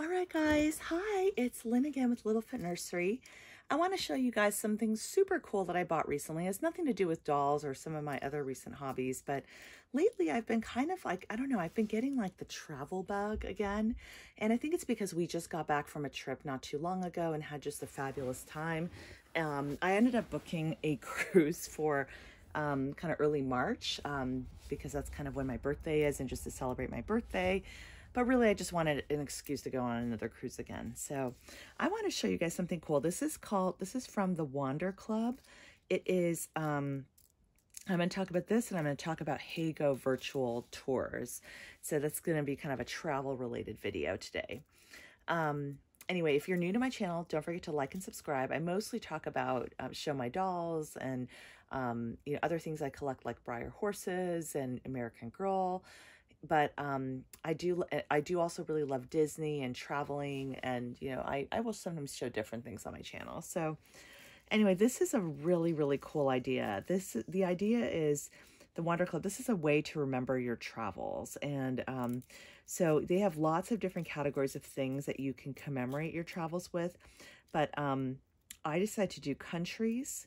All right, guys. Hi, it's Lynn again with Little Fit Nursery. I want to show you guys something super cool that I bought recently. It has nothing to do with dolls or some of my other recent hobbies, but lately I've been kind of like, I don't know, I've been getting like the travel bug again. And I think it's because we just got back from a trip not too long ago and had just a fabulous time. I ended up booking a cruise for kind of early March because that's kind of when my birthday is and just to celebrate my birthday. But really, I just wanted an excuse to go on another cruise again. So I want to show you guys something cool. This is from the Wander Club. It is, I'm going to talk about this, and I'm going to talk about Heygo virtual tours. So that's going to be kind of a travel-related video today. Anyway, if you're new to my channel, don't forget to like and subscribe. I mostly talk about, show my dolls and, other things I collect like Breyer horses and American Girl. But I do also really love Disney and traveling, and I will sometimes show different things on my channel. So anyway, this is a really, really cool idea. The idea is the Wander Club. This is a way to remember your travels, and so they have lots of different categories of things that you can commemorate your travels with. But I decided to do countries,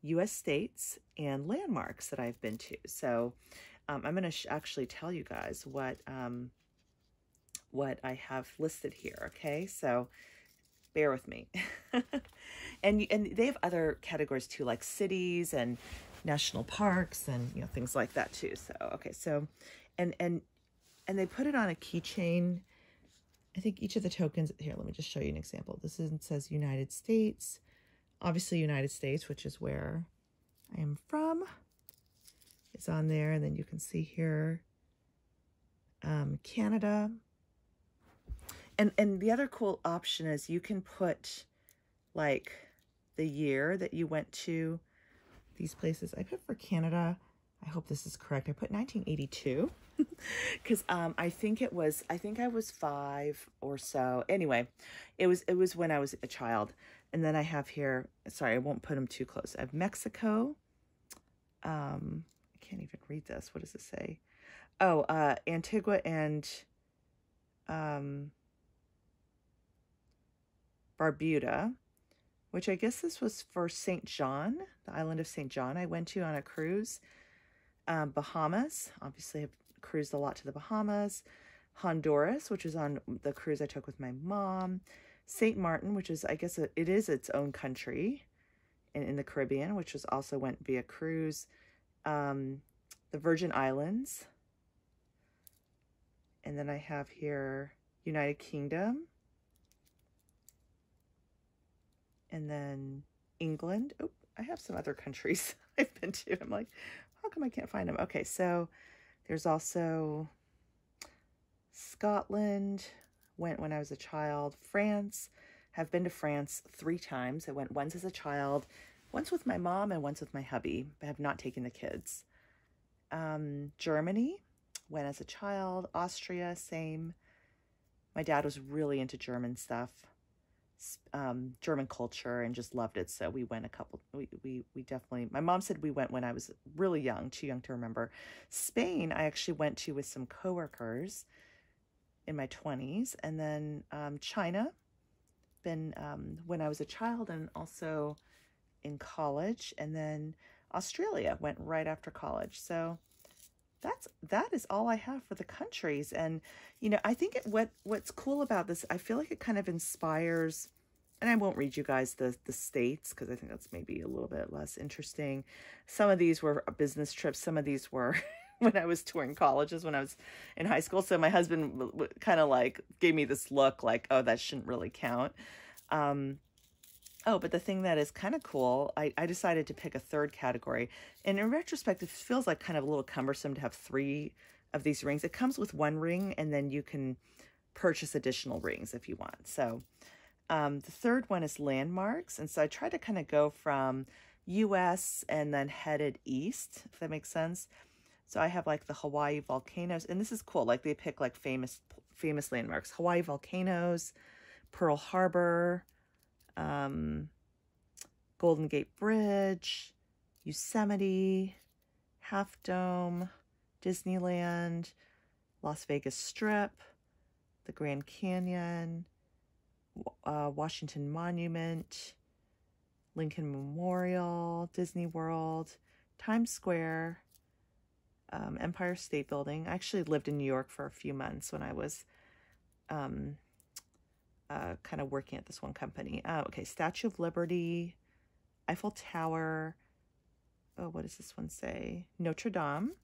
U.S. states, and landmarks that I've been to. So I'm going to actually tell you guys what I have listed here. Okay, so bear with me. and they have other categories too, like cities and national parks and things like that too. So okay, so and they put it on a keychain. I think each of the tokens here. Let me just show you an example. This says United States, obviously United States, which is where I am from. Is on there, and then you can see here Canada, and the other cool option is you can put like the year that you went to these places. I put for Canada, I hope this is correct, I put 1982 because I think I was 5 or so. Anyway, it was when I was a child. And then I have here, sorry, I won't put them too close. I have Mexico. Can't even read this. What does it say? Oh, Antigua and Barbuda, which I guess this was for St. John, the island of St. John. I went to on a cruise. Bahamas, obviously I've cruised a lot to the Bahamas. Honduras, which was on the cruise I took with my mom. St. Martin, which is, I guess it is its own country in the Caribbean, which was also went via cruise. The Virgin Islands, and then I have here United Kingdom, and then England. Oh, I have some other countries I've been to. I'm like, how come I can't find them? Okay, so there's also Scotland, went when I was a child. France, have been to France 3 times. I went once as a child, once with my mom and once with my hubby. I have not taken the kids. Germany, went as a child. Austria, same. My dad was really into German stuff, German culture, and just loved it. So we went we definitely, my mom said we went when I was really young, too young to remember. Spain, I actually went to with some coworkers in my 20s. And then China, been when I was a child and also in college. And then Australia, went right after college. So that is all I have for the countries. And I think what's cool about this, I feel like it kind of inspires, and I won't read you guys the states because I think that's maybe a little bit less interesting. Some of these were business trips, some of these were when I was touring colleges when I was in high school. So my husband kind of like gave me this look like, oh, that shouldn't really count. Oh, but the thing that is kind of cool, I decided to pick a third category. And in retrospect, it feels like kind of a little cumbersome to have 3 of these rings. It comes with 1 ring, and then you can purchase additional rings if you want. So the third one is landmarks. And so I tried to kind of go from U.S. and then headed east, if that makes sense. So I have like the Hawaii volcanoes. And this is cool. Like they pick like famous landmarks. Hawaii volcanoes, Pearl Harbor, Golden Gate Bridge, Yosemite, Half Dome, Disneyland, Las Vegas Strip, the Grand Canyon, Washington Monument, Lincoln Memorial, Disney World, Times Square, Empire State Building. I actually lived in New York for a few months when I was kind of working at this one company. Okay, Statue of Liberty, Eiffel Tower. Oh, what does this one say? Notre Dame,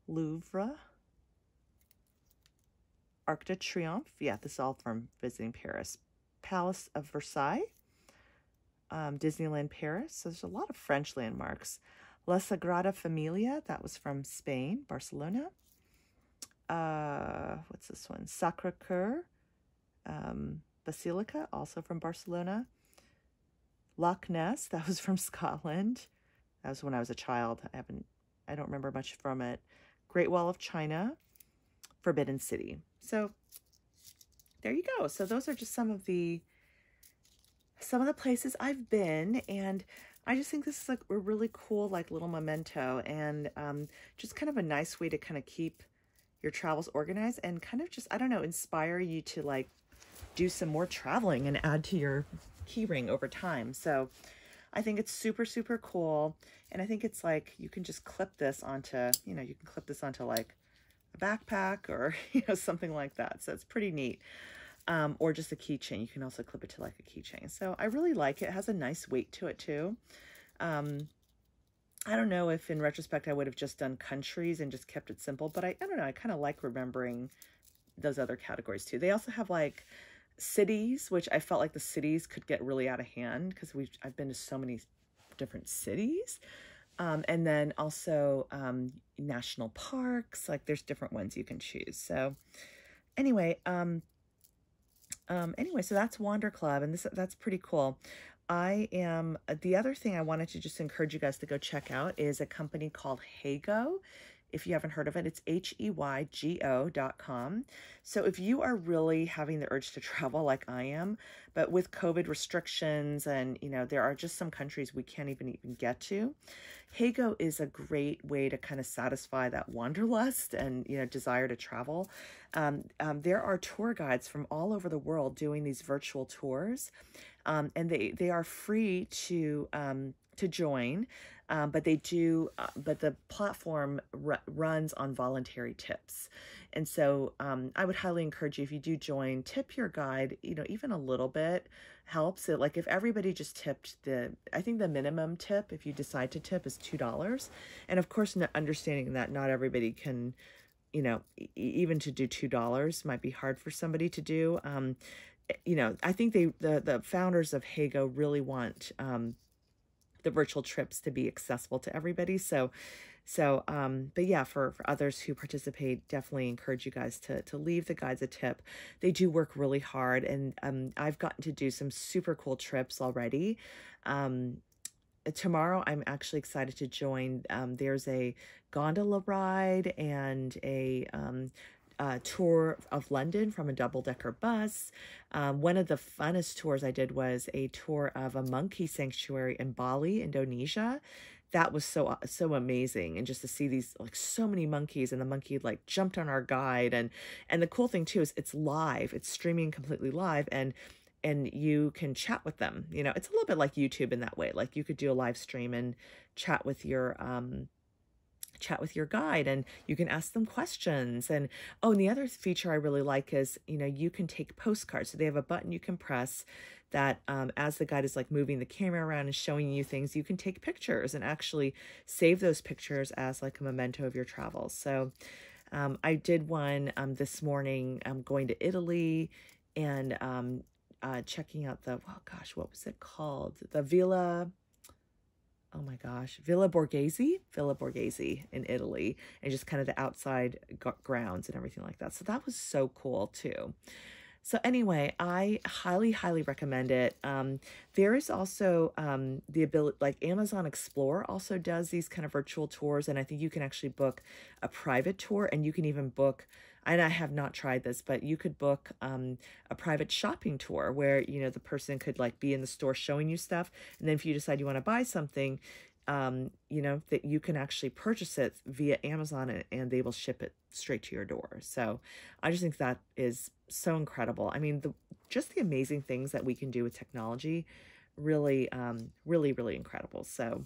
Louvre, Arc de Triomphe. Yeah, this is all from visiting Paris. Palace of Versailles, Disneyland Paris. So there's a lot of French landmarks. La Sagrada Familia, that was from Spain, Barcelona. What's this one? Sacré-Cœur Basilica, also from Barcelona. Loch Ness, that was from Scotland. That was when I was a child. I don't remember much from it. Great Wall of China, Forbidden City. So there you go. So those are just some of the places I've been, and I just think this is like a really cool like little memento, and just kind of a nice way to kind of keep your travels organized and kind of just, I don't know, inspire you to like do some more traveling and add to your key ring over time. So I think it's super, super cool. And I think it's like, you can just clip this onto, you know, you can clip this onto like a backpack or, you know, something like that. So it's pretty neat. Or just a keychain. You can also clip it to like a keychain. So I really like it. It has a nice weight to it too. I don't know if in retrospect I would have just done countries and just kept it simple, but I don't know. I kind of like remembering those other categories too. They also have like cities, which I felt like the cities could get really out of hand because I've been to so many different cities. And then also national parks, like there's different ones you can choose. So anyway, so that's Wander Club, and that's pretty cool. The other thing I wanted to just encourage you guys to go check out is a company called Heygo. If you haven't heard of it, it's HEYGO.com. So if you are really having the urge to travel like I am, but with COVID restrictions and, you know, there are just some countries we can't even get to, Heygo is a great way to kind of satisfy that wanderlust and, you know, desire to travel. There are tour guides from all over the world doing these virtual tours, and they are free to join. But the platform runs on voluntary tips. And so I would highly encourage you, if you do join, tip your guide, you know, even a little bit helps. So like if everybody just tipped I think the minimum tip, if you decide to tip, is $2. And of course, understanding that not everybody can, you know, even to do $2 might be hard for somebody to do. You know, I think the founders of Heygo really want, the virtual trips to be accessible to everybody. But yeah, for others who participate, definitely encourage you guys to leave the guides a tip. They do work really hard, and I've gotten to do some super cool trips already. Tomorrow, I'm actually excited to join. There's a gondola ride and a tour of London from a double-decker bus. One of the funnest tours I did was a tour of a monkey sanctuary in Bali, Indonesia. That was so amazing, and just to see these like so many monkeys, and the monkey like jumped on our guide, and the cool thing too is it's live, it's streaming completely live, and you can chat with them. You know, it's a little bit like YouTube in that way. Like you could do a live stream and chat with your guide, and you can ask them questions. And the other feature I really like is, you know, you can take postcards. So they have a button you can press that as the guide is like moving the camera around and showing you things, you can take pictures and actually save those pictures as like a memento of your travels. So I did one this morning. I'm going to Italy and checking out what was it called? The Villa Borghese in Italy, and just kind of the outside grounds and everything like that. So that was so cool too. So anyway, I highly, highly recommend it. There is also the ability, like Amazon Explore also does these kind of virtual tours, and I think you can actually book a private tour, and you can even book, and I have not tried this, but you could book a private shopping tour where, you know, the person could like be in the store showing you stuff. And then if you decide you want to buy something, you know, that you can actually purchase it via Amazon and they will ship it straight to your door. So I just think that is so incredible. I mean, just the amazing things that we can do with technology, really, really incredible. So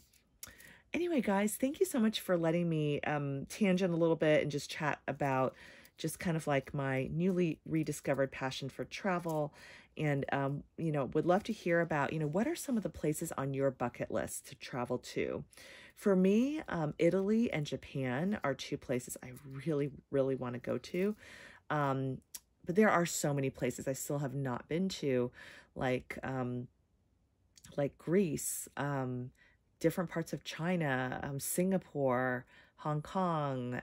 anyway, guys, thank you so much for letting me tangent a little bit and just chat about just kind of like my newly rediscovered passion for travel. And, you know, would love to hear about, you know, what are some of the places on your bucket list to travel to? For me, Italy and Japan are two places I really want to go to. But there are so many places I still have not been to, like Greece, different parts of China, Singapore, Hong Kong,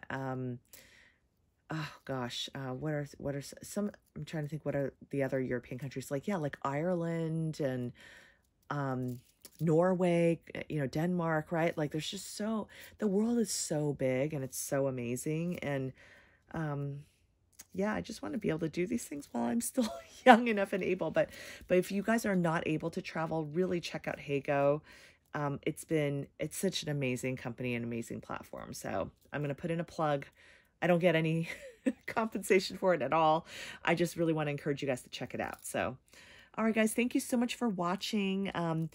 oh gosh, what are some, I'm trying to think, what are the other European countries, like, yeah, like Ireland and Norway, you know, Denmark, right? Like there's just the world is so big and it's so amazing. And yeah, I just want to be able to do these things while I'm still young enough and able. But if you guys are not able to travel, really check out Heygo. It's such an amazing company and amazing platform. So I'm going to put in a plug. I don't get any compensation for it at all. I just really want to encourage you guys to check it out. So, all right, guys, thank you so much for watching. And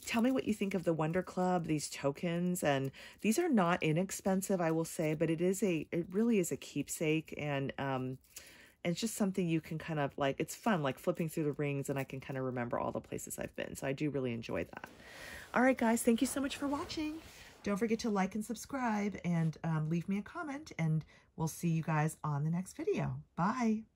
tell me what you think of the Wonder Club, these tokens. And these are not inexpensive, I will say, but it really is a keepsake. And it's just something you can kind of like, it's fun, like flipping through the rings, and I can kind of remember all the places I've been. So I do really enjoy that. All right, guys, thank you so much for watching. Don't forget to like and subscribe and leave me a comment, and we'll see you guys on the next video. Bye.